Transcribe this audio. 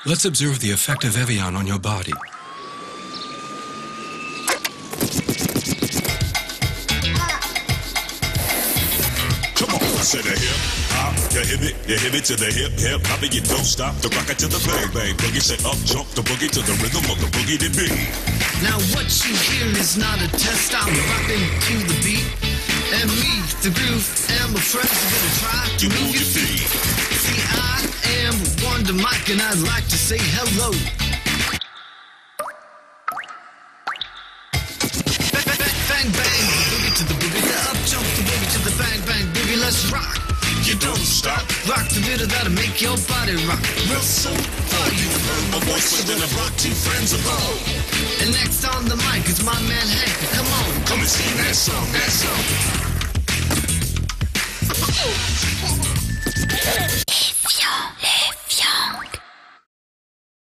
Let's observe the effect of Evian on your body. Come on, I said a hip hop, you hit it to the hip hip hop, and you don't stop the rock it to the bang bang boogie. Say up jump the boogie to the rhythm of the boogie to beat. Now what you hear is not a test. I'm rocking to the beat, and me, the groove, and my friends are gonna try to move your feet. See, I am Wonder Mike, and I'd like to say hello. Bang bang, boogie to the boogie, the up jump the boogie to the bang bang boogie. Let's rock. You don't stop. Rock the rhythm that'll make your body rock. Real soul, are you heard my voice? We're gonna rock two friends above. And next on the mic is my man Hank. Come on, Come and sing that song, that song.